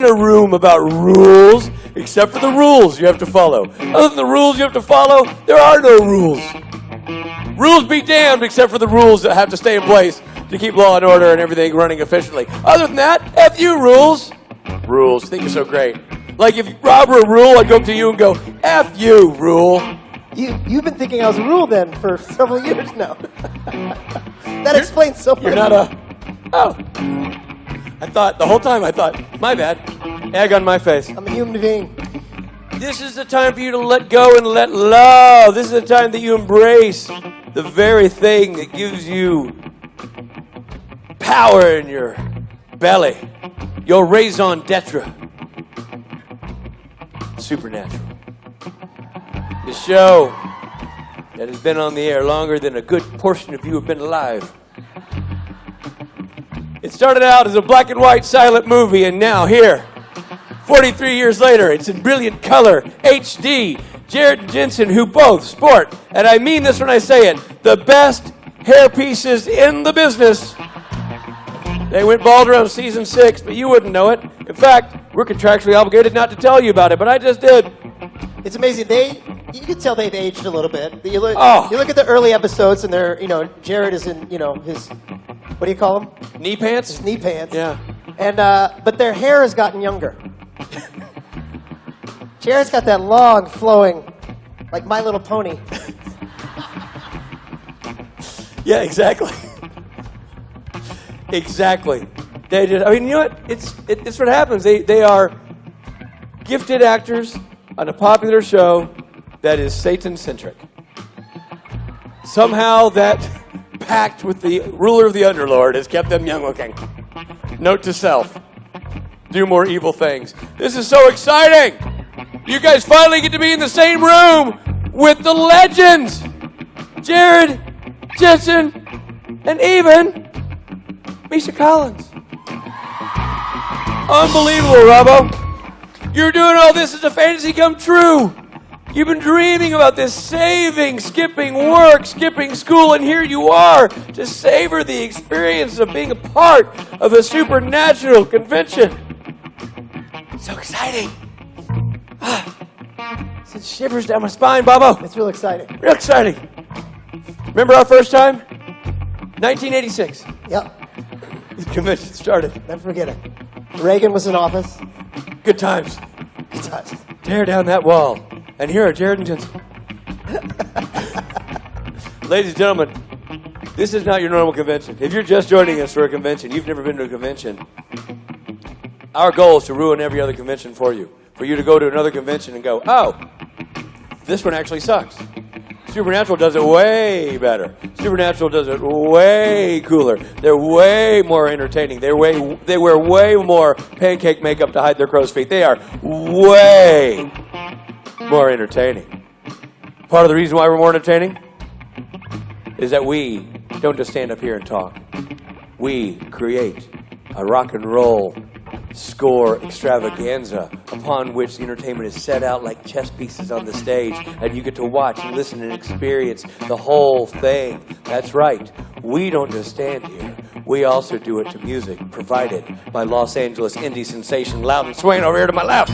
a room about rules, except for the rules you have to follow. Other than the rules you have to follow, there are no rules. Rules be damned, except for the rules that have to stay in place to keep law and order and everything running efficiently. Other than that, F you, rules. Rules, think you're so great. Like if Rob were a rule, I'd go up to you and go, F you, rule. You've been thinking I was a rule then for several years now. That explains so much. You're not a... Oh. The whole time I thought, my bad. Egg on my face. I'm a human being. This is the time for you to let go and let love. This is the time that you embrace the very thing that gives you power in your belly. Your raison d'etre. Supernatural. The show that has been on the air longer than a good portion of you have been alive. It started out as a black and white silent movie, and now here, 43 years later, it's in brilliant color, HD. Jared and Jensen, who both sport, and I mean this when I say it, the best hair pieces in the business. They went bald around season 6, but you wouldn't know it. In fact, we're contractually obligated not to tell you about it, but I just did. It's amazing. You can tell they've aged a little bit. You look at the early episodes, and they're, Jared is in, his, what do you call them? Knee pants? His knee pants. Yeah. And, but their hair has gotten younger. Jared's got that long, flowing, like My Little Pony. Yeah, exactly. Exactly. They just, you know what? It's what happens. They are gifted actors on a popular show that is Satan-centric. Somehow that pact with the ruler of the underlord has kept them young-looking. Note to self. Do more evil things. This is so exciting! You guys finally get to be in the same room with the legends! Jared, Jensen, and even Misha Collins. Unbelievable, Robbo. You're doing all this as a fantasy come true. You've been dreaming about this, saving, skipping work, skipping school, and here you are to savor the experience of being a part of a supernatural convention. So exciting. Sends shivers down my spine, Bobo. It's real exciting. Real exciting. Remember our first time? 1986. Yep. The convention started. Never forget it. Reagan was in office. Good times. Good times. Tear down that wall. And here are Jared and Jensen. Ladies and gentlemen, this is not your normal convention. If you're just joining us for a convention, you've never been to a convention, our goal is to ruin every other convention for you. For you to go to another convention and go, oh, this one actually sucks. Supernatural does it way better. Supernatural does it way cooler. They're way more entertaining. They wear way more pancake makeup to hide their crow's feet. They are way more entertaining. Part of the reason why we're more entertaining is that we don't just stand up here and talk. We create a rock and roll score extravaganza upon which the entertainment is set out like chess pieces on the stage, and you get to watch and listen and experience the whole thing. That's right. We don't just stand here. We also do it to music provided by Los Angeles indie sensation Loud and Swain over here to my left.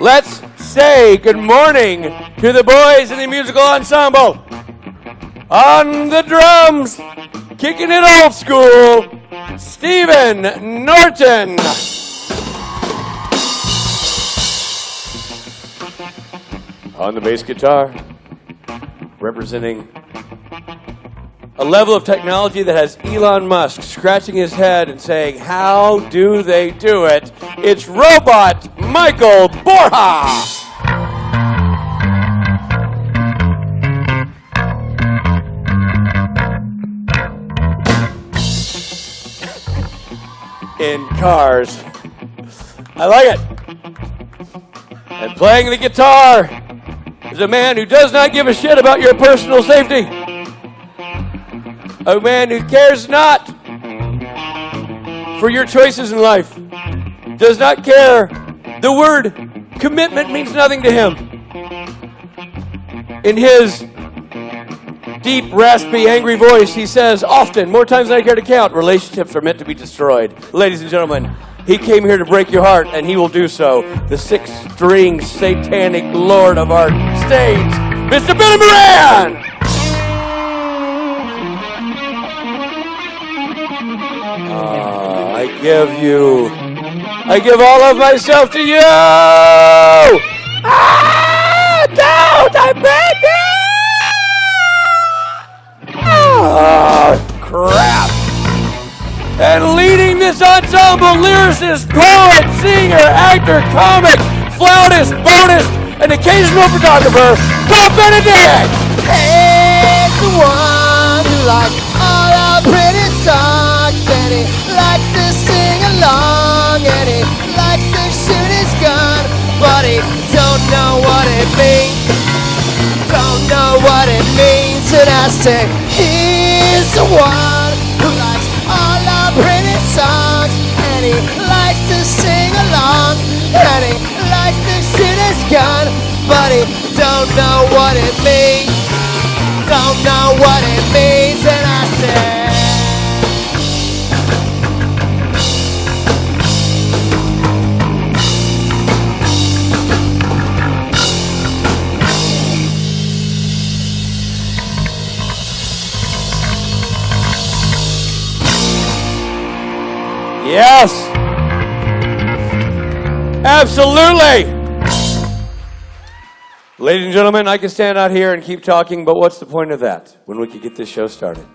Let's say good morning to the boys in the musical ensemble. On the drums, kicking it old school, Stephen Norton. On the bass guitar, representing a level of technology that has Elon Musk scratching his head and saying, how do they do it? It's Robot Michael Borja. In cars. I like it. And playing the guitar is a man who does not give a shit about your personal safety. A man who cares not for your choices in life. Does not care. The word commitment means nothing to him. In his deep, raspy, angry voice, he says often, more times than I care to count, relationships are meant to be destroyed. Ladies and gentlemen, he came here to break your heart, and he will do so. The six-string satanic lord of our stage, Mr. Billy Moran! I give all of myself to you! Ah! Don't! I beg you! Oh, crap! And leading this ensemble, lyricist, poet, singer, actor, comic, flautist, bonist, and occasional photographer, Bob Benedict! He's the one who likes all our pretty songs, and he likes to sing along, and he likes to shoot his gun, but he don't know what it means. Don't know what it means, and I say he's the one who likes all our pretty songs, and he likes to sing along, and he likes to shoot his gun, but he don't know what it means. Don't know what it means, and I say Yes! Absolutely! Ladies and gentlemen, I can stand out here and keep talking, but what's the point of that when we could get this show started?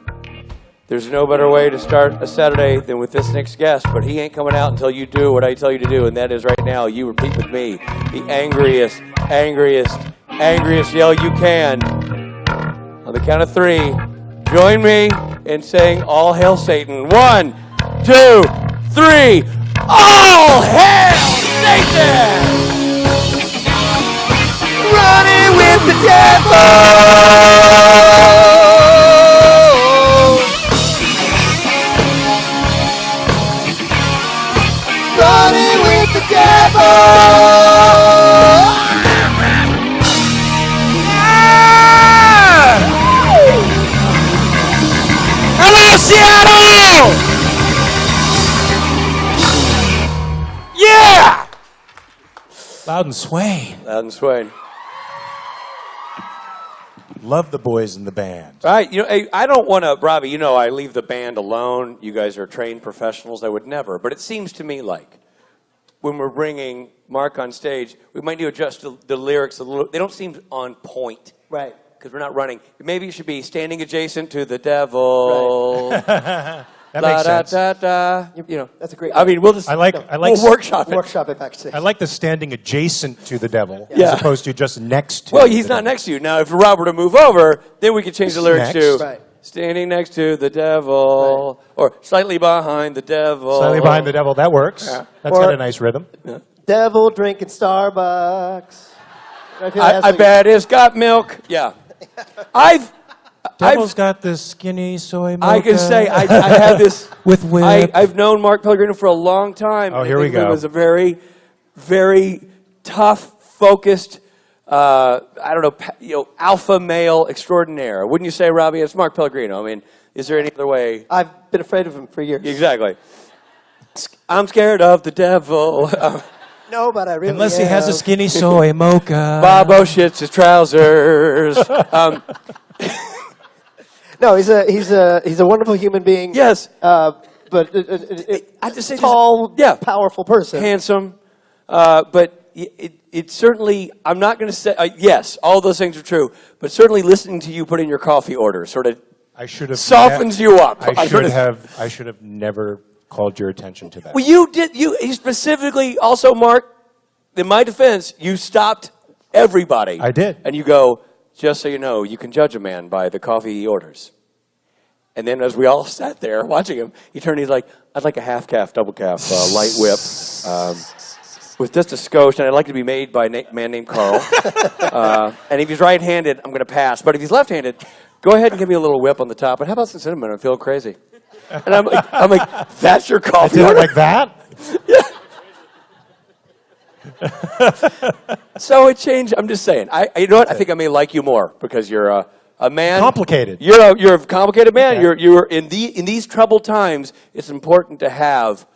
There's no better way to start a Saturday than with this next guest, but he ain't coming out until you do what I tell you to do, and that is right now, you repeat with me, the angriest, angriest, angriest yell you can. On the count of 3, join me in saying, all hail Satan. 1, 2, 3, all hail Satan! Running with the devil! Running with the devil! Hello, Seattle! Yeah! Loud and Swain. Loud and Swain. Love the boys in the band. All right, I don't want to, Robbie, I leave the band alone. You guys are trained professionals. I would never. But it seems to me like when we're bringing Mark on stage, we might need to adjust the lyrics a little. They don't seem on point. right. Because we're not running. Maybe you should be standing adjacent to the devil. That makes sense. That's a great. I mean, we'll just. I like. We'll workshop it. Workshop it backstage. I like the standing adjacent to the devil Yeah. as opposed to just next to. Well, he's the not devil. next to you. Now, if Rob were to move over, then we could change the lyrics Next. to Right. standing next to the devil or slightly behind the devil. Slightly behind the devil. That works. Yeah. That's Or- got a nice rhythm. Devil drinking Starbucks. I bet it's got milk. Yeah. Devil's got this skinny soy mocha. I can say I have this. with whip. I've known Mark Pellegrino for a long time. Oh, and here I we think He go. was a very, very tough, focused, alpha male extraordinaire. Wouldn't you say, Robbie? It's Mark Pellegrino. I mean, is there any other way? I've been afraid of him for years. Exactly. I'm scared of the devil. No, but I really Unless he am. has a skinny soy mocha. Bobo shits his trousers. No, he's a wonderful human being. Yes. But I just say tall, yeah, powerful person. handsome, but it certainly. I'm not going to say yes. All those things are true, but certainly listening to you put in your coffee order sort of I should have softens you up. I should have never called your attention to that. Well, you did. You specifically also, Mark. In my defense, you stopped everybody. I did. And you go, just so you know, you can judge a man by the coffee he orders. And then as we all sat there watching him, he turned, he's like, I'd like a half calf, double calf, light whip, with just a scotch, and I'd like it to be made by a man named Carl. And if he's right-handed, I'm going to pass. But if he's left-handed, go ahead and give me a little whip on the top. And how about some cinnamon? I'm feeling crazy. And I'm like, that's your I coffee did it order? like that? So it changed. I'm just saying. You know what? I think I may like you more because you're A man Complicated. You're a complicated man. Okay. You're in these troubled times. It's important to have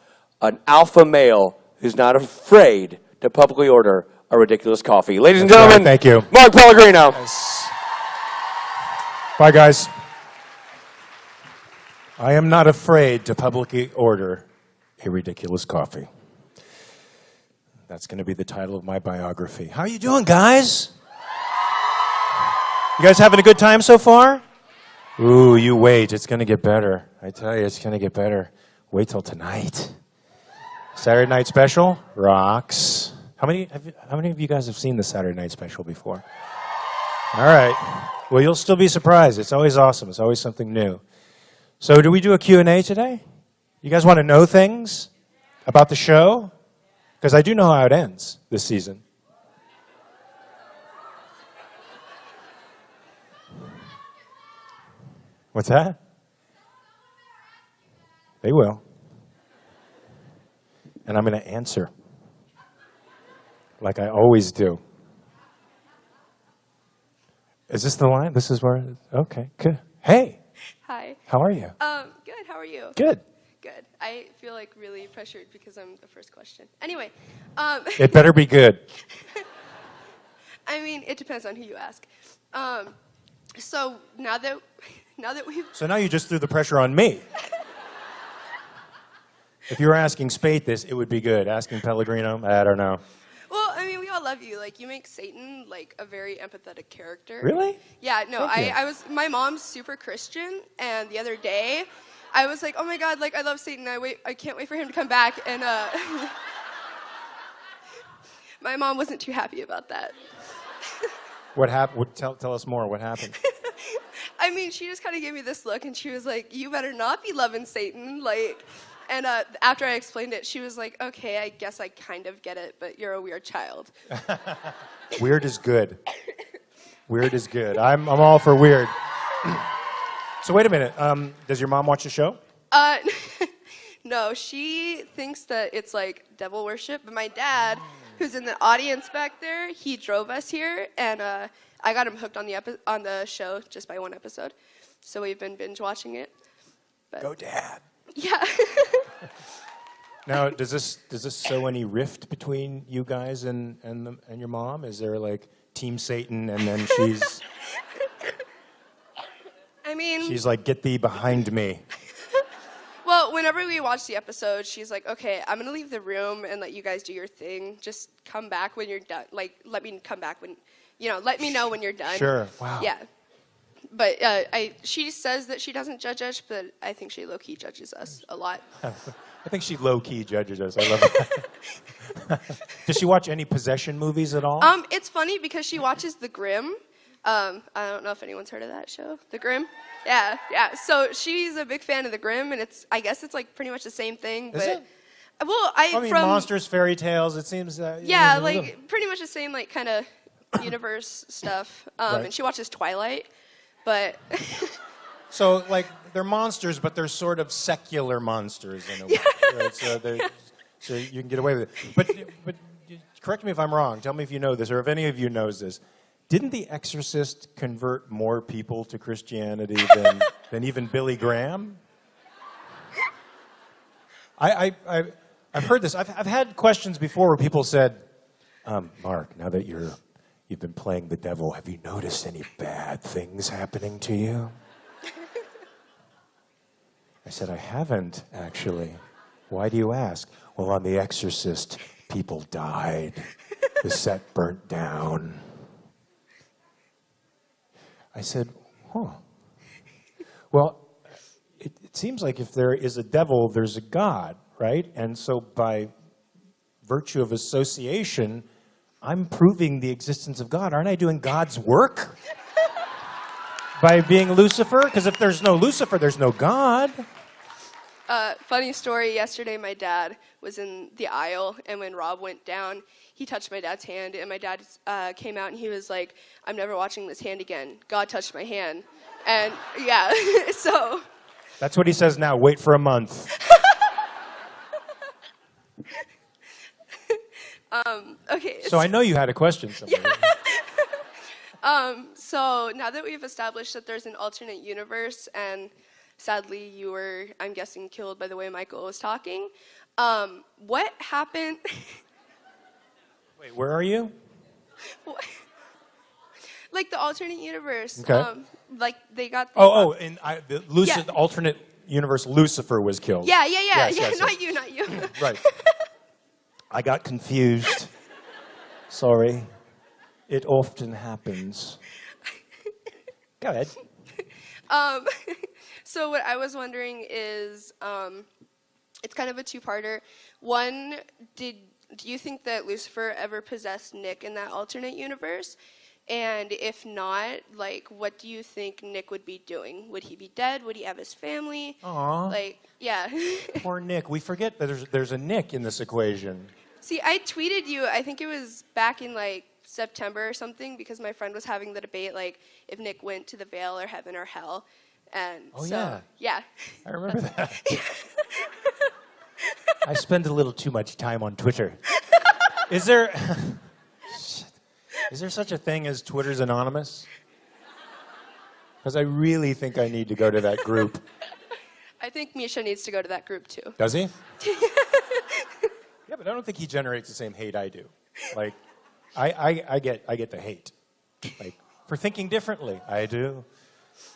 an alpha male who's not afraid to publicly order a ridiculous coffee. Ladies and gentlemen, right, thank you. Mark Pellegrino. Yes. Bye, guys. I am not afraid to publicly order a ridiculous coffee. That's going to be the title of my biography. How are you doing, guys? You guys having a good time so far? Ooh, you wait. It's going to get better. I tell you, it's going to get better. Wait till tonight. Saturday Night Special rocks. How many of you guys have seen the Saturday Night Special before? All right. Well, you'll still be surprised. It's always awesome. It's always something new. So do we do a Q&A today? You guys want to know things about the show? Because I do know how it ends this season. What's that? They will. And I'm going to answer. Like I always do. Is this the line? This is where... Okay, good. Hey. Hi. How are you? Good. How are you? Good. Good. I feel like really pressured because I'm the first question. Anyway, It better be good. I mean, it depends on who you ask. So now that we've So now you just threw the pressure on me. If you were asking Spate this, it would be good. Asking Pellegrino, I don't know. well, I mean, we all love you. Like, you make Satan like a very empathetic character. Really? Yeah. No, Thank you. I was. My mom's super Christian, and the other day, I was like, oh my God, like I love Satan. I can't wait for him to come back, and my mom wasn't too happy about that. What happened? Tell us more. What happened? I mean, she just kind of gave me this look, and she was like, you better not be loving Satan, like, and after I explained it, she was like, okay, I guess I kind of get it, but you're a weird child. Weird is good. Weird is good. I'm all for weird. So wait a minute. Does your mom watch the show? No, she thinks that it's like devil worship, but my dad, who's in the audience back there, he drove us here, and I got him hooked on the show just by one episode, so we've been binge watching it. But, Go, Dad. yeah. Now, does this sow any rift between you guys and your mom? Is there like Team Satan, and then I mean, she's like, get thee behind me. well, whenever we watch the episode, she's like, okay, I'm going to leave the room and let you guys do your thing. Just come back when you're done. Like, let me come back when, let me know when you're done. Sure. Wow. Yeah. But she says that she doesn't judge us, but I think she low-key judges us a lot. I think she low-key judges us. I love it. Does she watch any possession movies at all? It's funny because she watches The Grimm. I don't know if anyone's heard of that show, The Grimm. Yeah. So she's a big fan of The Grimm, and I guess it's like pretty much the same thing. But, Is it? Well, I mean, monsters, fairy tales. It seems. Yeah, like pretty much the same like kind of universe stuff. Right. And she watches Twilight, but. So, like, they're monsters, but they're sort of secular monsters in a way. Right? So you can get away with it. But correct me if I'm wrong. Tell me if you know this, or if any of you knows this. Didn't The Exorcist convert more people to Christianity than even Billy Graham? I've heard this. I've had questions before where people said, Mark, now that you've been playing the devil, have you noticed any bad things happening to you? I said, I haven't, actually. Why do you ask? Well, on The Exorcist, people died. The set burnt down. I said, huh. Well, it seems like if there is a devil, there's a God, right? And so by virtue of association, I'm proving the existence of God. Aren't I doing God's work? By being Lucifer? Because if there's no Lucifer, there's no God. Funny story, yesterday my dad was in the aisle, and when Rob went down, he touched my dad's hand, and my dad came out, and he was like, I'm never watching this hand again. God touched my hand. And, yeah, so. That's what he says now. Wait for a month. Okay. So I know you had a question somewhere. So now that we've established that there's an alternate universe, and sadly you were, I'm guessing, killed by the way Michael was talking, what happened? Wait, where are you? Like the alternate universe. Okay. Like they got. And Yeah. the alternate universe Lucifer was killed. Yeah. Yes. Not you. Right. I got confused. Sorry. It often happens. Go ahead. So what I was wondering is, it's kind of a two-parter. One, do you think that Lucifer ever possessed Nick in that alternate universe? And if not, like, what do you think Nick would be doing? Would he be dead? Would he have his family? Aww. Like, yeah. Poor Nick. We forget that there's a Nick in this equation. See, I tweeted you, I think it was back in, like, September or something, because my friend was having the debate, like, if Nick went to the Vale or heaven or hell. And yeah. I remember that. I spend a little too much time on Twitter. Is there such a thing as Twitter's Anonymous? Because I really think I need to go to that group. I think Misha needs to go to that group, too. Does he? Yeah, but I don't think he generates the same hate I do. Like, I get the hate. Like, for thinking differently. I do.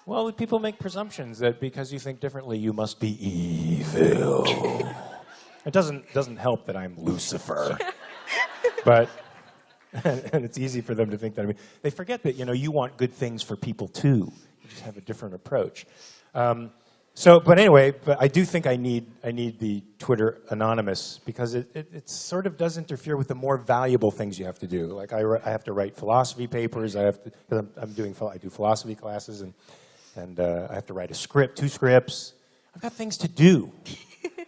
Well, people make presumptions that because you think differently, you must be evil. It doesn't help that I'm Lucifer. But, and it's easy for them to think that. I mean, they forget that, you want good things for people, too. You just have a different approach. But anyway, I do think I need the Twitter Anonymous because it sort of does interfere with the more valuable things you have to do. Like I have to write philosophy papers. I do philosophy classes and I have to write a script, 2 scripts. I've got things to do.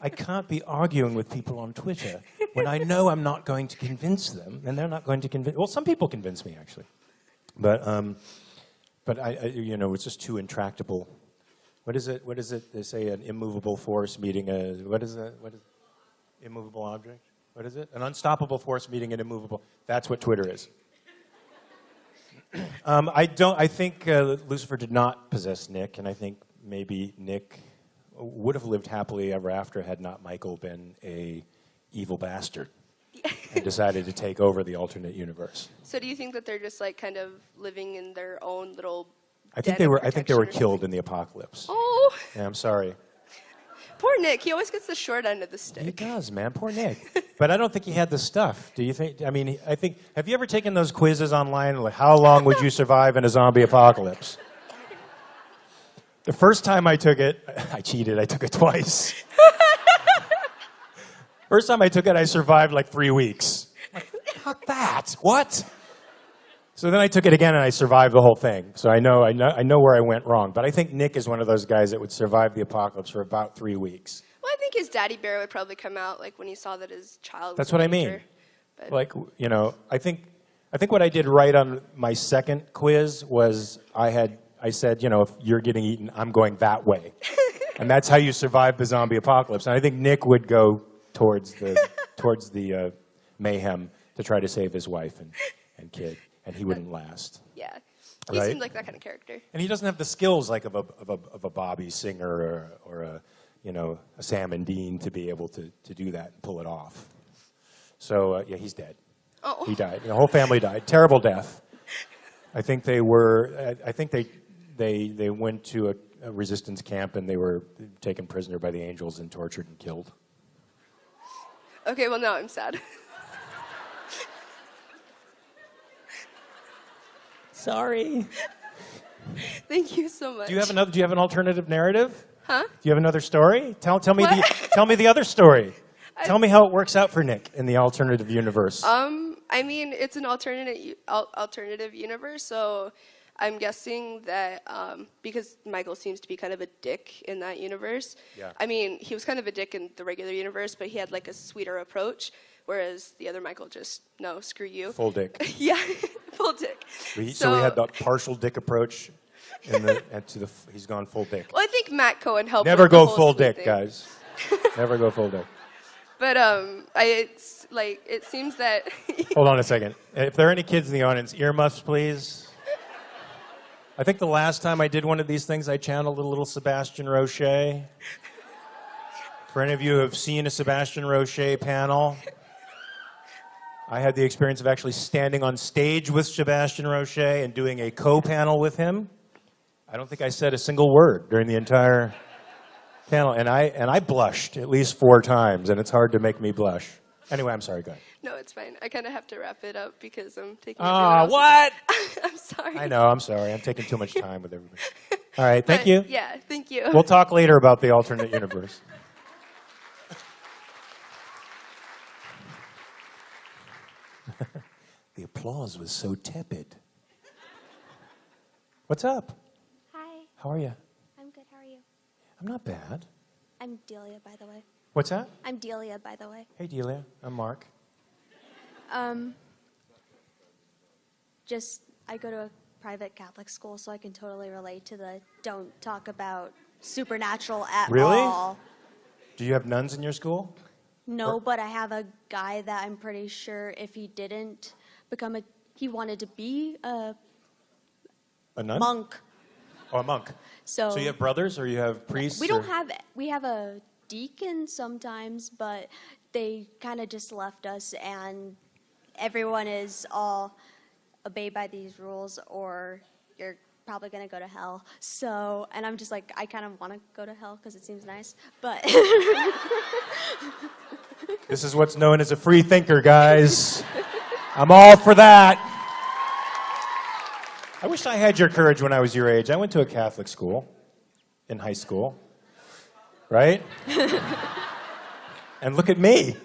I can't be arguing with people on Twitter when I know I'm not going to convince them, and they're not going to convince. Well, some people convince me actually, but I it's just too intractable. What is it? They say an immovable force meeting a, what is immovable object? What is it? An unstoppable force meeting an immovable. That's what Twitter is. I think Lucifer did not possess Nick, and I think maybe Nick would have lived happily ever after had not Michael been a evil bastard and decided to take over the alternate universe. So do you think that they're just like kind of living in their own little? I think they were killed in the apocalypse. Oh. Yeah, I'm sorry. Poor Nick. He always gets the short end of the stick. He does, man. Poor Nick. But I don't think he had the stuff. Do you think? I mean, have you ever taken those quizzes online? Like, how long would you survive in a zombie apocalypse? The first time I took it, I cheated. I took it twice. First time I took it, I survived like 3 weeks. Like, not that. What? So then I took it again, and I survived the whole thing. So I know where I went wrong. But I think Nick is one of those guys that would survive the apocalypse for about 3 weeks. Well, I think his daddy bear would probably come out like when he saw that his child. That's was what in I mean. danger. But Like, I think what I did right on my second quiz was I said, if you're getting eaten, I'm going that way. And that's how you survive the zombie apocalypse. And I think Nick would go towards the mayhem to try to save his wife and kid. And he wouldn't last. Yeah, he Right? seemed like that kind of character. And he doesn't have the skills like of a Bobby Singer or a Sam and Dean to be able to do that and pull it off. So yeah, he's dead. Oh. He died. The whole family died. Terrible death. I think they were. I think they went to a resistance camp and they were taken prisoner by the angels and tortured and killed. Okay, well now I'm sad. Sorry. Thank you so much. Do you have an alternative narrative? Huh? Do you have another story? Tell me What? tell me the other story. Tell me how it works out for Nick in the alternative universe. I mean, it's an alternative universe, so I'm guessing that because Michael seems to be kind of a dick in that universe. Yeah. I mean, he was kind of a dick in the regular universe, but he had like a sweeter approach, whereas the other Michael just, no, screw you. Full dick. Yeah, full dick. So we had the partial dick approach, he's gone full dick. Well, I think Matt Cohen helped. Never with the go whole full sweet dick, thing. guys. Never go full dick. But it's like it seems that. Hold on a second. If there are any kids in the audience, earmuffs, please. I think the last time I did one of these things, I channeled a little Sebastian Roche. For any of you who have seen a Sebastian Roche panel, I had the experience of actually standing on stage with Sebastian Roche and doing a co-panel with him. I don't think I said a single word during the entire panel, and I blushed at least 4 times, and it's hard to make me blush. Anyway, I'm sorry, go ahead. No, it's fine. I kind of have to wrap it up because I'm taking. Ah, what? I'm sorry. I know, I'm sorry. I'm taking too much time with everybody. All right, thank you. Yeah, thank you. We'll talk later about the alternate universe. The applause was so tepid. What's up? Hi, How are you? I'm good. How are you? I'm not bad. I'm Delia, by the way. What's that? I'm Delia, by the way. Hey, Delia. I'm Mark. I go to a private Catholic school, so I can totally relate to the don't talk about supernatural at Really? all. Do you have nuns in your school? No, but I have a guy that I'm pretty sure if he didn't he wanted to be a nun? monk. Oh, a monk. So you have brothers or you have priests? we don't or- have, we have a deacon sometimes, but they kind of just left us, and everyone is all obey by these rules or you're probably going to go to hell. So, and I'm just like, I kind of want to go to hell because it seems nice, but This is what's known as a free thinker, guys. I'm all for that. I wish I had your courage when I was your age. I went to a Catholic school in high school, right? And look at me.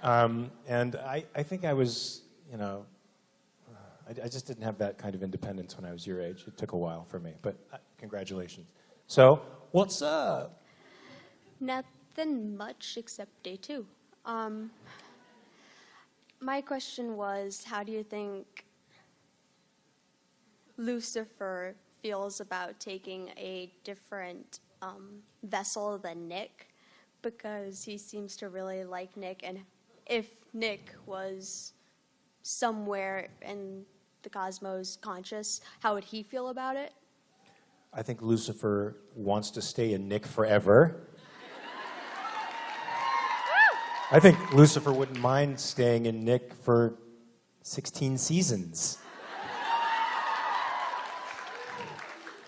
And I think I was, I just didn't have that kind of independence when I was your age. It took a while for me, but congratulations. So, what's up? nothing much except day 2. My question was, how do you think Lucifer feels about taking a different vessel than Nick? Because he seems to really like Nick, and if Nick was somewhere in the cosmos conscious, how would he feel about it? I think Lucifer wants to stay in Nick forever. I think Lucifer wouldn't mind staying in Nick for 16 seasons.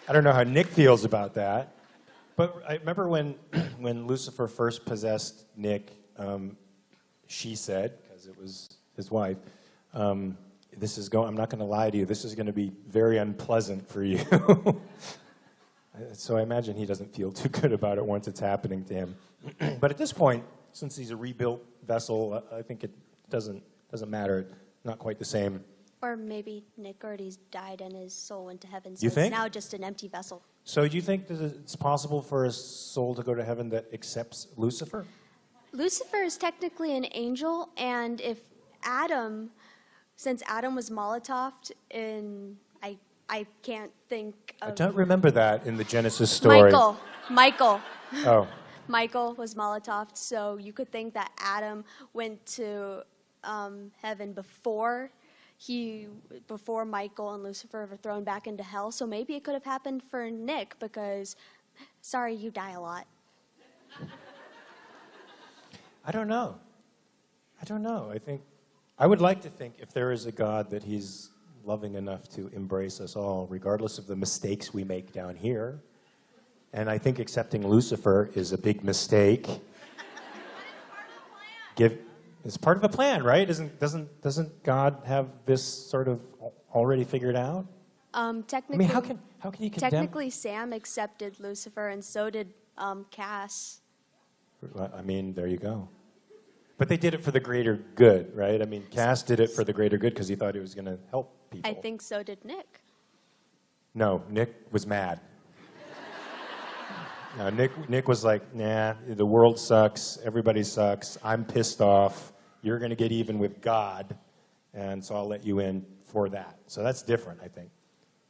I don't know how Nick feels about that. But I remember when Lucifer first possessed Nick, she said, because it was his wife, I'm not going to lie to you, this is going to be very unpleasant for you. So I imagine he doesn't feel too good about it once it's happening to him. But at this point, since he's a rebuilt vessel, I think it doesn't matter. Not quite the same. Or maybe Nick already died and his soul went to heaven, so You it's think? now just an empty vessel. So do you think that it's possible for a soul to go to heaven that accepts Lucifer? Lucifer is technically an angel, and if since Adam was Molotoved in, I can't think of... I don't remember that in the Genesis story. Michael. Oh. Michael was Molotoved, so you could think that Adam went to heaven before Michael and Lucifer were thrown back into hell. So maybe it could have happened for Nick because, sorry, you die a lot. I don't know. I would like to think if there is a God that he's loving enough to embrace us all, regardless of the mistakes we make down here. And I think accepting Lucifer is a big mistake. It's part of the plan, right? Doesn't God have this sort of already figured out? Technically, how can you condemn? Technically, Sam accepted Lucifer, and so did Cass. I mean, there you go. But they did it for the greater good, right? I mean, Cass did it for the greater good because he thought it was going to help people. I think so did Nick. No, Nick was mad. No, Nick was like, nah, the world sucks, everybody sucks, I'm pissed off, you're going to get even with God, and so I'll let you in for that. So that's different, I think.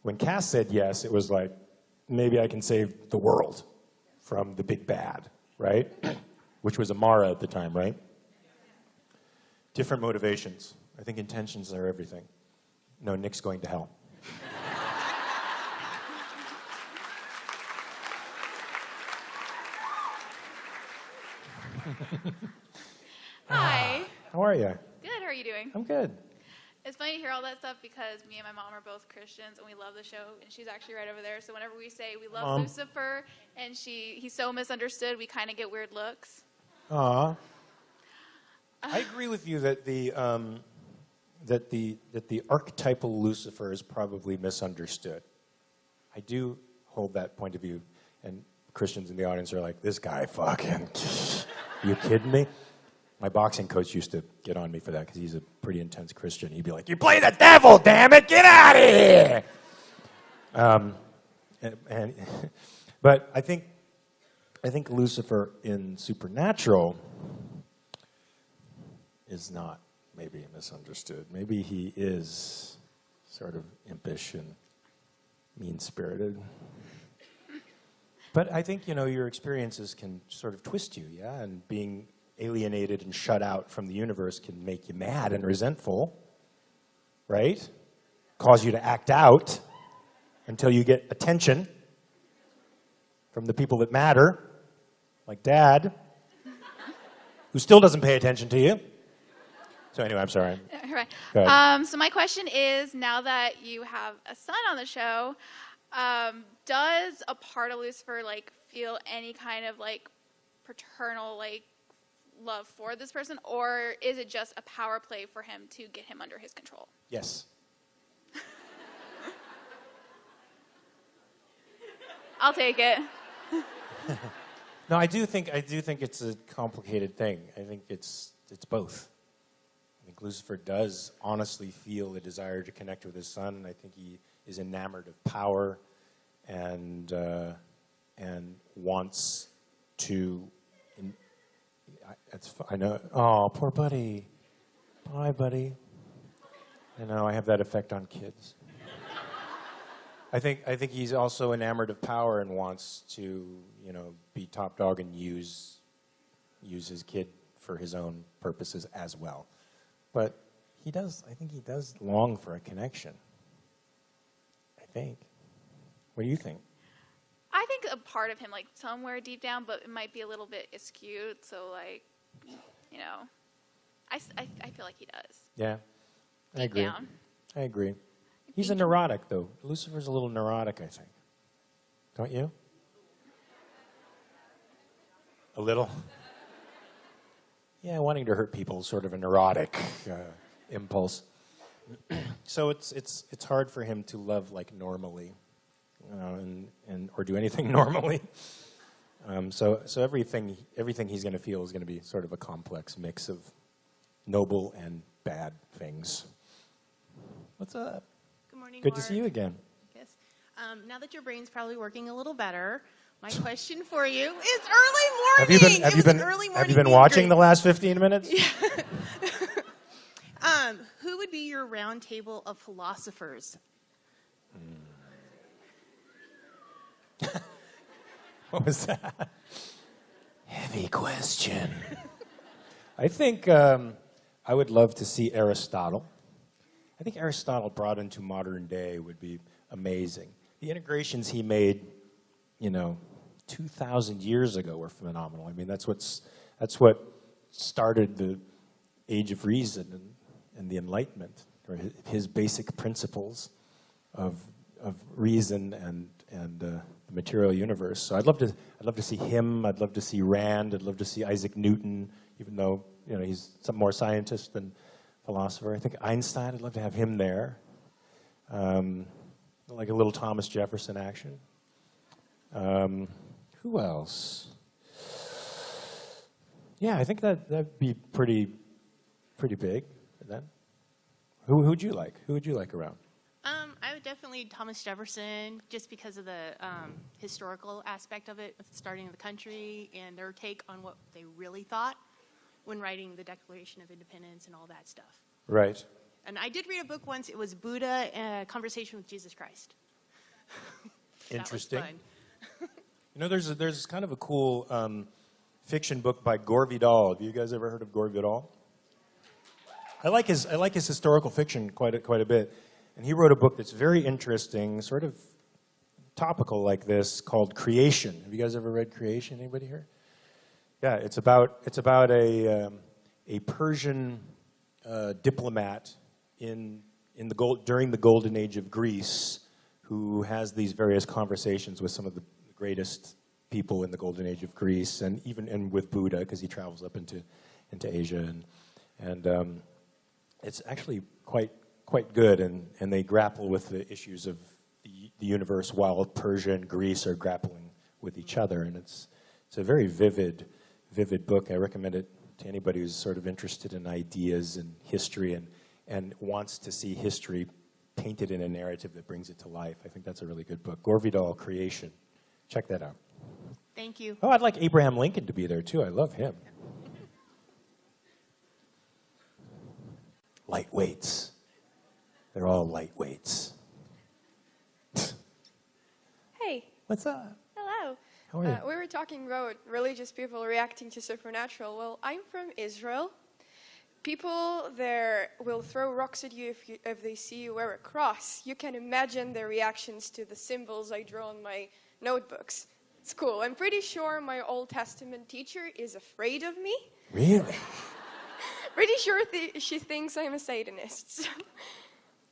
When Cass said yes, it was like, maybe I can save the world from the big bad, right? Which was Amara at the time, right? Different motivations. I think intentions are everything. No, Nick's going to hell. Hi. How are you? Good. How are you doing? I'm good. It's funny to hear all that stuff because me and my mom are both Christians and we love the show, and she's actually right over there. So whenever we say we love Mom. Lucifer and he's so misunderstood, we kind of get weird looks. Aw. I agree with you that the archetypal Lucifer is probably misunderstood. I do hold that point of view, and Christians in the audience are like, "This guy fucking, you kidding me?" My boxing coach used to get on me for that because he's a pretty intense Christian. He'd be like, "You play the devil, damn it! Get out of here!" But I think Lucifer in Supernatural is not maybe misunderstood. Maybe he is sort of impish and mean-spirited. But I think, your experiences can sort of twist you, yeah? And being alienated and shut out from the universe can make you mad and resentful, right? Cause you to act out until you get attention from the people that matter, like Dad, who still doesn't pay attention to you. So anyway, I'm sorry. Right. Go ahead. So my question is, now that you have a son on the show, does a part of Lucifer feel any kind of paternal love for this person, or is it just a power play for him to get him under his control? Yes. I'll take it. No, I do think it's a complicated thing. I think it's both. I think Lucifer does honestly feel a desire to connect with his son, and I think he is enamored of power and wants to. I know. Oh, poor buddy. Bye, buddy. I know. I have that effect on kids. I think he's also enamored of power and wants to, be top dog and use his kid for his own purposes as well. But I think he does long for a connection. I think. What do you think? I think a part of him, somewhere deep down, but it might be a little bit askew. So, I feel like he does. Yeah, I Deep agree. down. I agree. He's a neurotic, though. Lucifer's a little neurotic, I think. Don't you? A little? Yeah, wanting to hurt people is sort of a neurotic impulse. So it's hard for him to love normally, or do anything normally. So everything he's going to feel is going to be sort of a complex mix of noble and bad things. What's up? Good morning, Good Mark. to see you again. Yes. Now that your brain's probably working a little better, my question for you is early morning. Have you been watching the last 15 minutes? Yeah. Who would be your round table of philosophers? What was that? Heavy question. I think I would love to see Aristotle. I think Aristotle brought into modern day would be amazing. The integrations he made, 2,000 years ago were phenomenal. I mean, that's what started the Age of Reason and the Enlightenment, or his basic principles of reason and the material universe. So I'd love to see him. I'd love to see Rand. I'd love to see Isaac Newton, even though he's some more scientist than philosopher. I think Einstein. I'd love to have him there. Like a little Thomas Jefferson action. Who else? Yeah, I think that'd be pretty big. Then, who'd you like? Who would you like around? I would definitely Thomas Jefferson, just because of the historical aspect of it, with the starting of the country and their take on what they really thought when writing the Declaration of Independence and all that stuff. Right. And I did read a book once. It was Buddha, Conversation with Jesus Christ. Interesting. That was fun. There's kind of a cool fiction book by Gore Vidal. Have you guys ever heard of Gore Vidal? I like his historical fiction quite a bit, and he wrote a book that's very interesting, sort of topical like this, called Creation. Have you guys ever read Creation? Anybody here? Yeah, it's about a Persian diplomat during the golden age of Greece, who has these various conversations with some of the greatest people in the golden age of Greece, and even with Buddha, because he travels up into Asia, and it's actually quite good, and they grapple with the issues of the universe while Persia and Greece are grappling with each other, and it's a very vivid book. I recommend it to anybody who's sort of interested in ideas and history and wants to see history painted in a narrative that brings it to life. I think that's a really good book. Gore Vidal, Creation. Check that out. Thank you. Oh, I'd like Abraham Lincoln to be there, too. I love him. Lightweights. They're all lightweights. Hey. What's up? Hello. How are you? We were talking about religious people reacting to supernatural. Well, I'm from Israel. People there will throw rocks at you if they see you wear a cross. You can imagine their reactions to the symbols I draw on my notebooks. It's cool. I'm pretty sure my Old Testament teacher is afraid of me. Really? Pretty sure she thinks I'm a Satanist.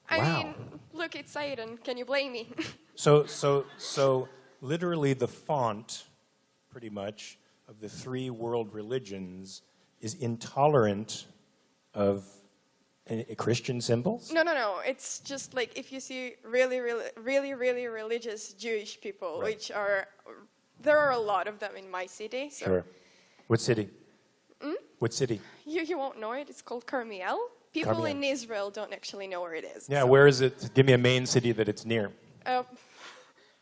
I Wow. mean, look, it's Satan. Can you blame me? So literally the font, pretty much, of the three world religions is intolerant of Christian symbols? No. It's just like if you see really religious Jewish people, Right. which are, there are a lot of them in my city. So Sure. What city? What city? You won't know it. It's called Carmiel. People Carmiel. in Israel don't actually know where it is. Yeah, so. where is it? Give me a main city that it's near.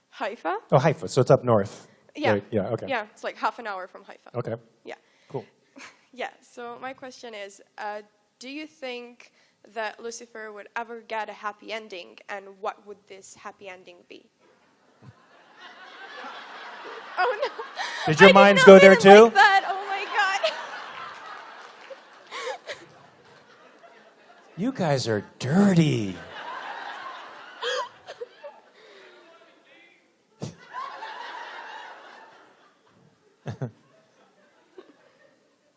Haifa? Oh, Haifa, so it's up north. Yeah. Right, yeah, okay. Yeah, it's like half an hour from Haifa. Okay, Yeah. cool. Yeah, so my question is, do you think that Lucifer would ever get a happy ending, and what would this happy ending be? Oh no! Did your I minds did not go there mean it too? like that. Oh my god! You guys are dirty.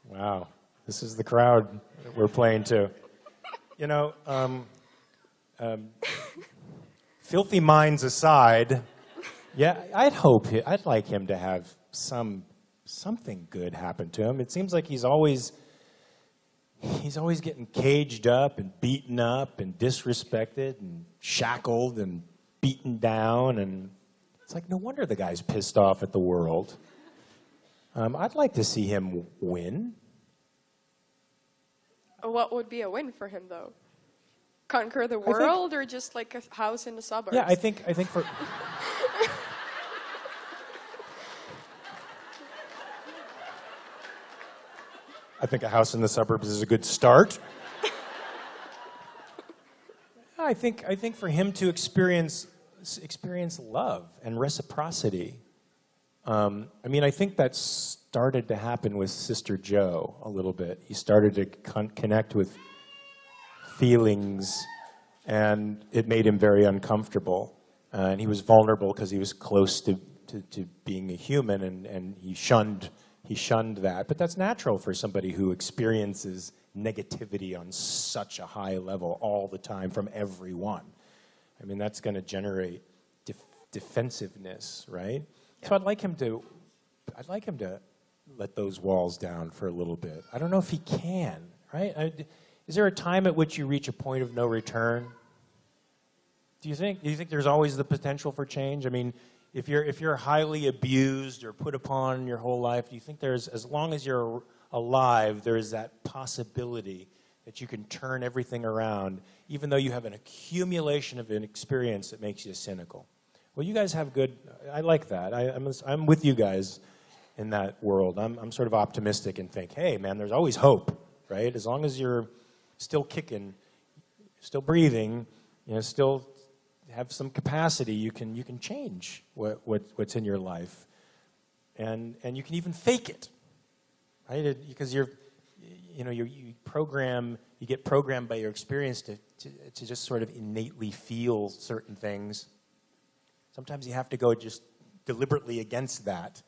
Wow, this is the crowd that we're playing to. You know, filthy minds aside, yeah, I'd like him to have something good happen to him. It seems like he's always getting caged up and beaten up and disrespected and shackled and beaten down, and it's like no wonder the guy's pissed off at the world. I'd like to see him win. What would be a win for him, though? Conquer the world, or just like a house in the suburbs? Yeah, I think for. I think a house in the suburbs is a good start. I think for him to experience love and reciprocity. I mean, I think that started to happen with Sister Joe a little bit. He started to connect with feelings, and it made him very uncomfortable. And he was vulnerable because he was close to being a human, and he shunned that. But that's natural for somebody who experiences negativity on such a high level all the time from everyone. I mean, that's going to generate defensiveness, right? Yeah. So I'd like him to let those walls down for a little bit. I don't know if he can, right? Is there a time at which you reach a point of no return? Do you think there's always the potential for change? I mean, if you're highly abused or put upon your whole life, do you think there's, as long as you're alive, there is that possibility that you can turn everything around, even though you have an accumulation of an experience that makes you cynical? Well, you guys have good. I like that. I'm with you guys in that world. I'm sort of optimistic and think, hey, man, there's always hope, right? As long as you're still kicking, still breathing, still have some capacity, you can change what's in your life, and you can even fake it, right? Because you get programmed by your experience to just sort of innately feel certain things. Sometimes you have to go just deliberately against that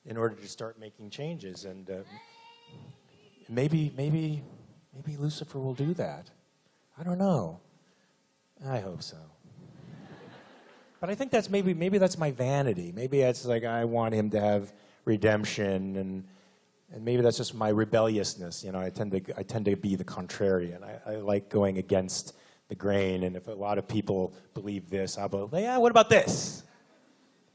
in order to start making changes. And maybe Lucifer will do that. I don't know. I hope so. But I think that's maybe that's my vanity. Maybe it's like I want him to have redemption, and maybe that's just my rebelliousness. You know, I tend to be the contrarian. I like going against the grain, and if a lot of people believe this, I'll go, yeah, what about this?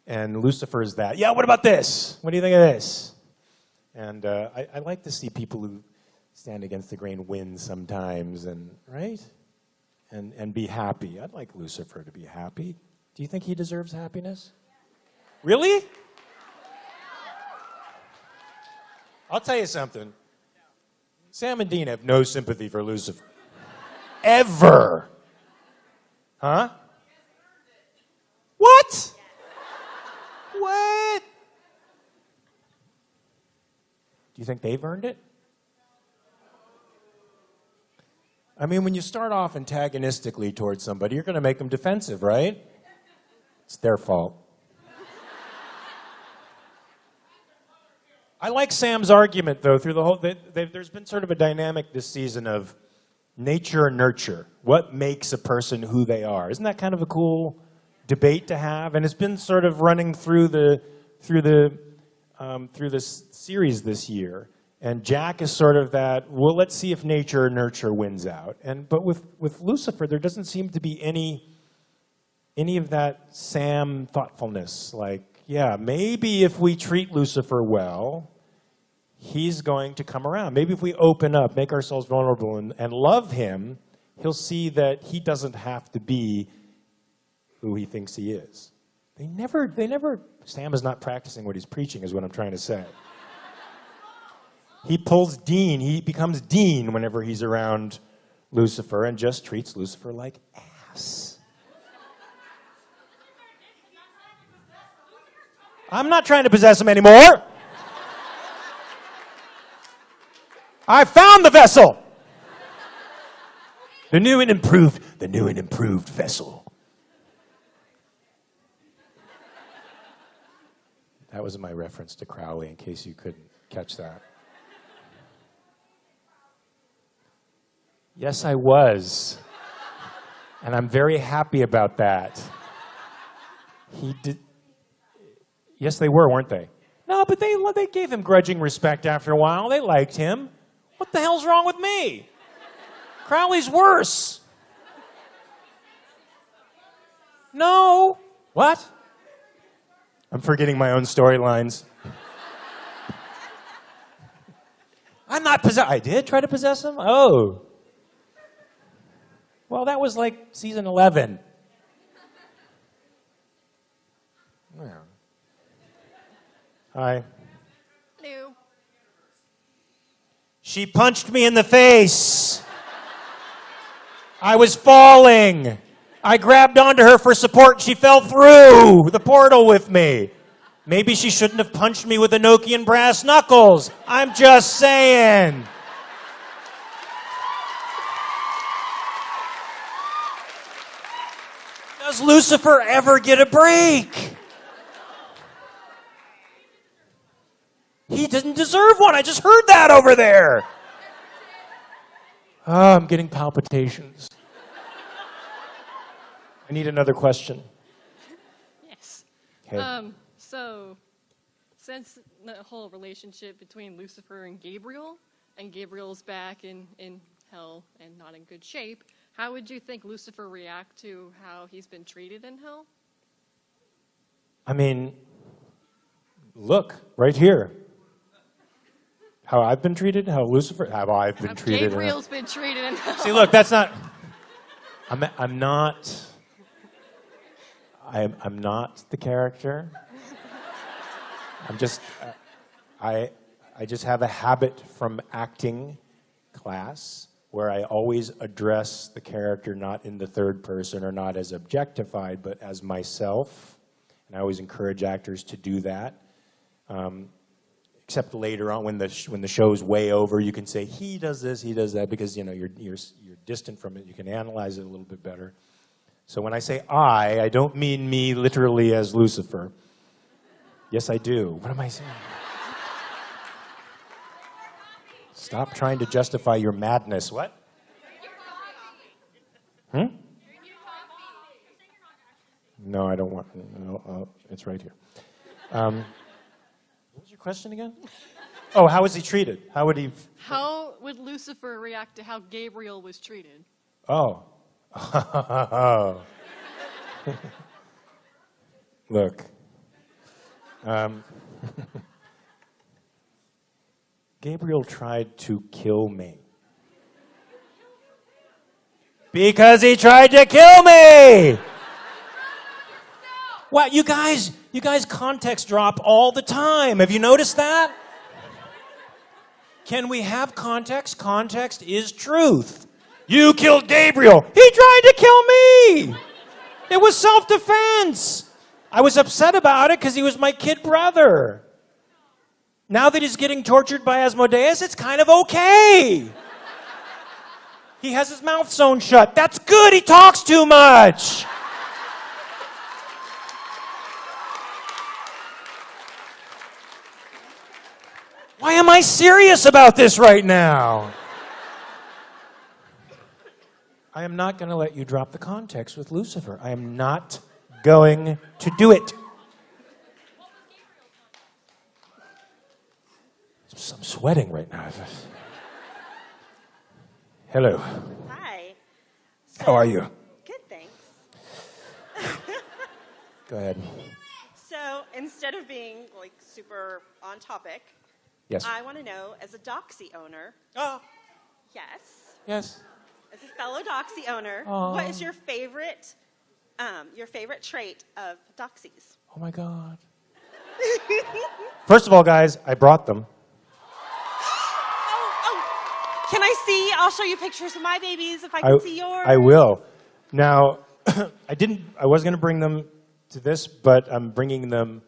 And Lucifer is that. Yeah, what about this? What do you think of this? And I like to see people who stand against the grain win sometimes, and right? And be happy. I'd like Lucifer to be happy. Do you think he deserves happiness? Really? I'll tell you something. Sam and Dean have no sympathy for Lucifer. Ever. Huh? What? What? Do you think they've earned it? I mean, when you start off antagonistically towards somebody, you're going to make them defensive, right? It's their fault. I like Sam's argument, though, through the whole... There's been sort of a dynamic this season of nature and nurture. What makes a person who they are? Isn't that kind of a cool debate to have? And it's been sort of running through this series this year. And Jack is sort of that, well, let's see if nature or nurture wins out. But with Lucifer, there doesn't seem to be any of that Sam thoughtfulness. Like, yeah, maybe if we treat Lucifer well, he's going to come around. Maybe if we open up, make ourselves vulnerable, and love him, he'll see that he doesn't have to be who he thinks he is. Sam is not practicing what he's preaching, is what I'm trying to say. He becomes Dean whenever he's around Lucifer and just treats Lucifer like ass. I'm not trying to possess him anymore. I found the vessel. The new and improved vessel. That was my reference to Crowley, in case you couldn't catch that. Yes, I was. And I'm very happy about that. He did. Yes, they were, weren't they? No, but they gave him grudging respect after a while. They liked him. What the hell's wrong with me? Crowley's worse. No. What? I'm forgetting my own storylines. I'm not possessed. I did try to possess him? Oh. Well, that was like season 11. Yeah. Hi. Hello. She punched me in the face. I was falling. I grabbed onto her for support. She fell through the portal with me. Maybe she shouldn't have punched me with Enochian brass knuckles. I'm just saying. Does Lucifer ever get a break? He didn't deserve one. I just heard that over there. Oh, I'm getting palpitations. I need another question. Yes. Okay. So, since the whole relationship between Lucifer and Gabriel's back in hell and not in good shape, how would you think Lucifer react to how he's been treated in hell? I mean, look, right here. How I've been treated? How Lucifer? How I've been treated? Gabriel's been treated in hell. See, look, that's not. I'm not. I'm not the character. I'm just. I just have a habit from acting class where I always address the character not in the third person or not as objectified, but as myself. And I always encourage actors to do that. Except later on, when the show's way over, you can say he does this, he does that, because you're distant from it. You can analyze it a little bit better. So when I say I don't mean me literally as Lucifer. Yes, I do. What am I saying? Stop trying to justify your madness. What? Hmm? No, I don't want. No, it's right here. What was your question again? Oh, how was he treated? How would he? How would Lucifer react to how Gabriel was treated? Oh. Look. Gabriel tried to kill me. Because he tried to kill me! Wow, you guys context drop all the time. Have you noticed that? Can we have context? Context is truth. You killed Gabriel. He tried to kill me. It was self-defense. I was upset about it because he was my kid brother. Now that he's getting tortured by Asmodeus, it's kind of okay. He has his mouth sewn shut. That's good. He talks too much. Why am I serious about this right now? I am not going to let you drop the context with Lucifer. I am not going to do it. I'm sweating right now. Hello. Hi. How are you? Good, thanks. Go ahead. So instead of being like super on topic, Yes. I want to know, as a Doxy owner, Oh. yes, as a fellow Doxy owner, Oh. what is your favorite trait of Doxies? Oh my God. First of all, guys, I brought them. Oh, can I see? I'll show you pictures of my babies if I can see yours. I will. Now, I was going to bring them to this, but I'm bringing them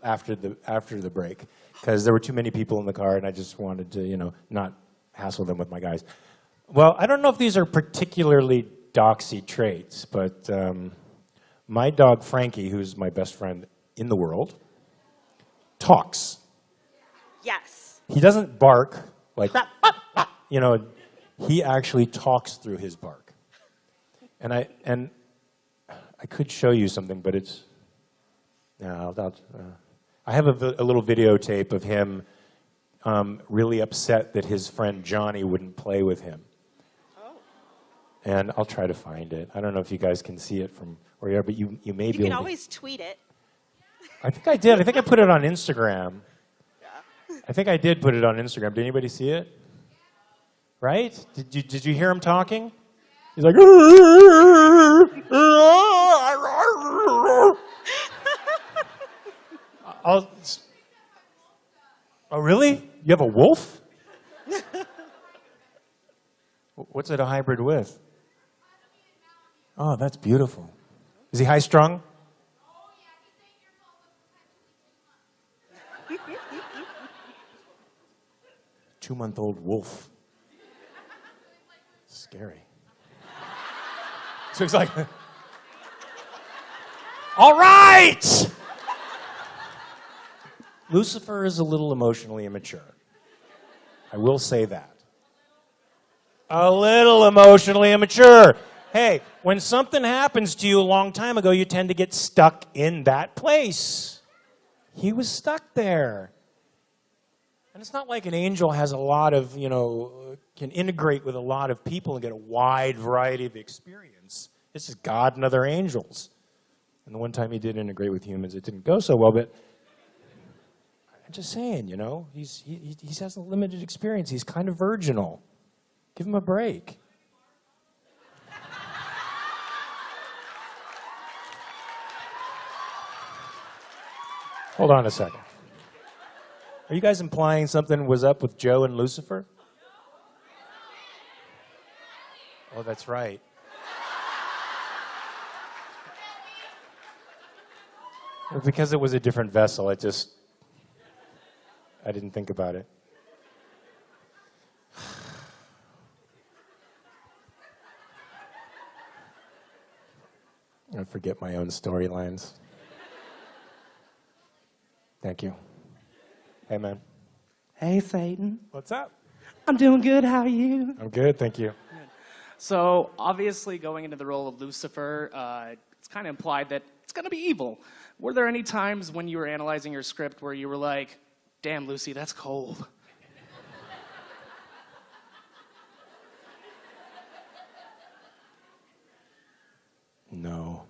after the break because there were too many people in the car, and I just wanted to, not hassle them with my guys. Well, I don't know if these are particularly Doxy traits, but my dog Frankie, who's my best friend in the world, talks. Yes. He doesn't bark like, he actually talks through his bark. And I could show you something, but it's, no, I have a little videotape of him really upset that his friend Johnny wouldn't play with him. Oh. And I'll try to find it. I don't know if you guys can see it from where you are, but you may be able to. You can always tweet it. I think I did. I think I put it on Instagram. Yeah. I think I did put it on Instagram. Did anybody see it? Right? Did you hear him talking? He's like, oh, really? You have a wolf? What's it a hybrid with? Oh, that's beautiful. Is he high-strung? 2-month-old wolf. Scary. So he's like, all right! Lucifer is a little emotionally immature. I will say that. A little emotionally immature. Hey, when something happens to you a long time ago, you tend to get stuck in that place. He was stuck there. And it's not like an angel has a lot of, can integrate with a lot of people and get a wide variety of experience. This is God and other angels. And the one time he did integrate with humans, it didn't go so well, but I'm just saying, he has a limited experience. He's kind of virginal. Give him a break. Hold on a second. Are you guys implying something was up with Joe and Lucifer? Oh, that's right. Because it was a different vessel, I didn't think about it. I forget my own storylines. Thank you. Hey, man. Hey, Satan. What's up? I'm doing good. How are you? I'm good, thank you. So, obviously, going into the role of Lucifer, it's kind of implied that it's going to be evil. Were there any times when you were analyzing your script where you were like, damn, Lucy, that's cold? No.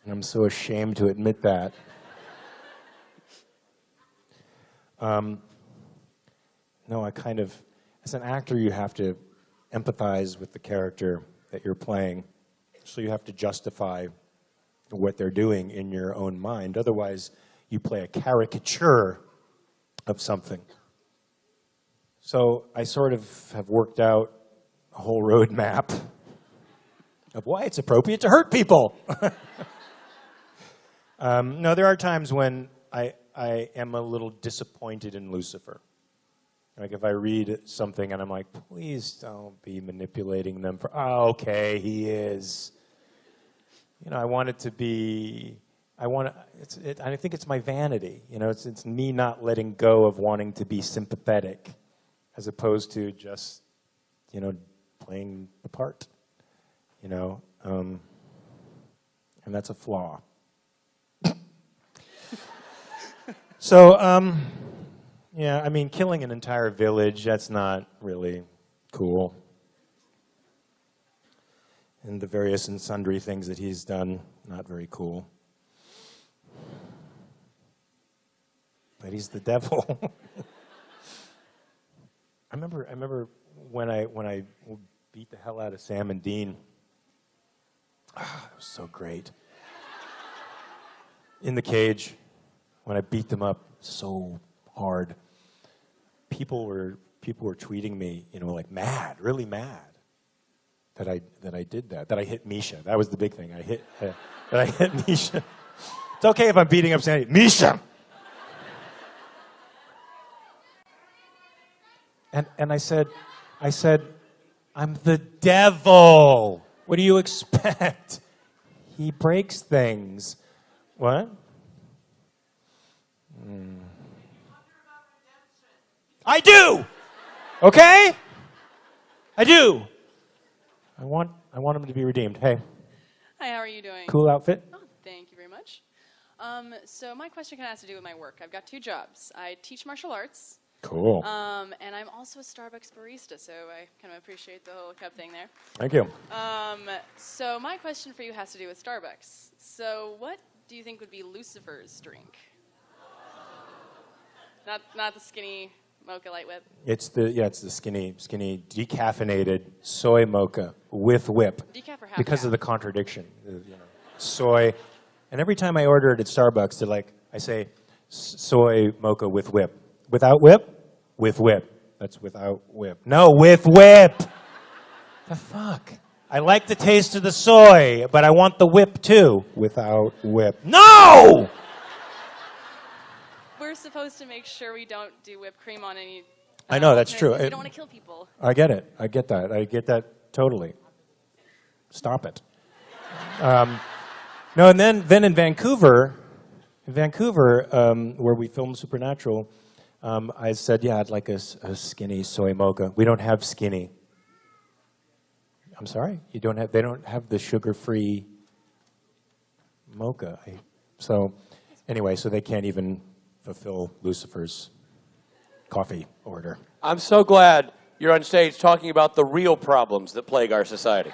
I'm so ashamed to admit that. No, I kind of, as an actor, you have to empathize with the character that you're playing. So you have to justify what they're doing in your own mind. Otherwise, you play a caricature of something. So I sort of have worked out a whole roadmap of why it's appropriate to hurt people. No, there are times when I am a little disappointed in Lucifer. Like if I read something and I'm like, please don't be manipulating them for, oh, okay, he is. You know, I want it to be, I think it's my vanity. You know, it's me not letting go of wanting to be sympathetic as opposed to just, you know, playing the part. You know, and that's a flaw. So, yeah, I mean, killing an entire village, that's not really cool. And the various and sundry things that he's done, not very cool. But he's the devil. I remember when I beat the hell out of Sam and Dean. Ah, it was so great. In the cage, when I beat them up so hard, people were tweeting me, you know, like mad, really mad, that I did that I hit Misha. That was the big thing. That I hit Misha. It's okay if I'm beating up Sandy. Misha. And I said, I'm the devil. What do you expect? He breaks things. What? I do. Okay? I do. I want him to be redeemed. Hey. Hi, how are you doing? Cool outfit. Oh, thank you very much. So my question kind of has to do with my work. I've got two jobs. I teach martial arts. Cool. And I'm also a Starbucks barista, so I kind of appreciate the whole cup thing there. Thank you. So my question for you has to do with Starbucks. So what do you think would be Lucifer's drink? Not the skinny mocha light whip. It's the skinny decaffeinated soy mocha with whip. Decaf or half because calf? of the contradiction. You know, soy, and every time I order it at Starbucks, they're like, I say soy mocha with whip. Without whip? With whip. That's without whip. No, with whip. The fuck? I like the taste of the soy, but I want the whip too. Without whip. No! We're supposed to make sure we don't do whipped cream on any. I know, that's true. You don't want to kill people. I get it. I get that. I get that totally. Stop it. No, and then in Vancouver, where we filmed Supernatural, I said, yeah, I'd like a skinny soy mocha. We don't have skinny. I'm sorry? They don't have the sugar-free mocha. So anyway, so they can't even fulfill Lucifer's coffee order. I'm so glad you're on stage talking about the real problems that plague our society.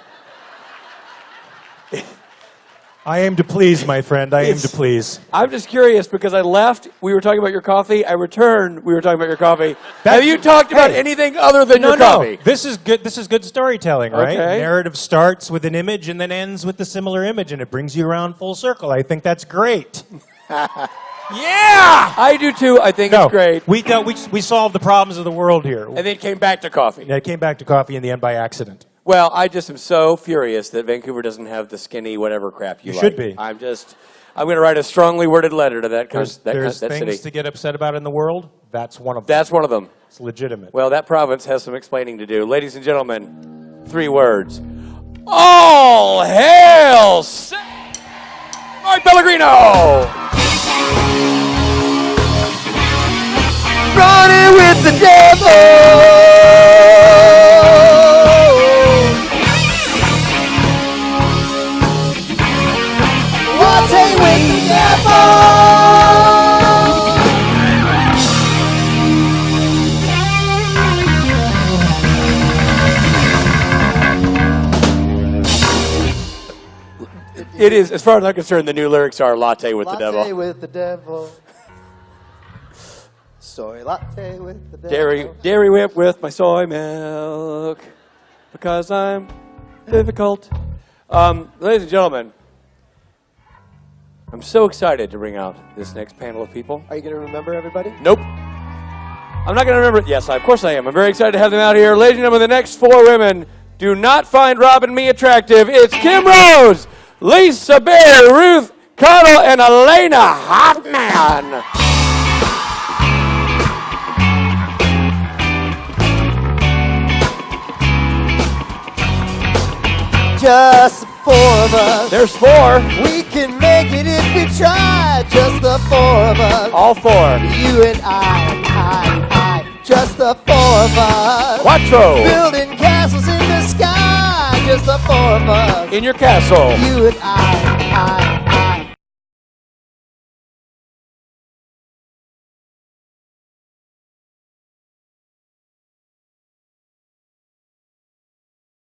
I aim to please, my friend. I aim to please. I'm just curious because I left. We were talking about your coffee. I returned. We were talking about your coffee. Have you talked about anything other than your coffee? No. This is good storytelling, right? Okay. Narrative starts with an image and then ends with a similar image, and it brings you around full circle. I think that's great. Yeah! I do too. I think it's great. We solved the problems of the world here. And then it came back to coffee. Yeah, it came back to coffee in the end by accident. Well, I just am so furious that Vancouver doesn't have the skinny whatever crap you like. Should be. I'm going to write a strongly worded letter to that There's city. things to get upset about in the world. That's one of them. That's one of them. It's legitimate. Well, that province has some explaining to do. Ladies and gentlemen, 3 words. All hail Mark Pellegrino. Running with the devil. Latte with the devil. It is, as far as I'm concerned, the new lyrics are latte with the devil. Latte with the devil. Soy latte with the devil. Dairy whip with my soy milk because I'm difficult. Ladies and gentlemen, I'm so excited to bring out this next panel of people. Are you going to remember everybody? Nope. I'm not going to remember it. Yes, of course I am. I'm very excited to have them out here. Ladies and gentlemen, the next four women do not find Rob and me attractive. It's Kim Rose, Lisa Bear, Ruth Connell, and Elena Hotman. Just the four of us. There's four. We can make it if we try. Just the four of us. All four. You and I. Just the four of us. Quattro. Building castles in the sky. Just the four of us. In your castle. You and I.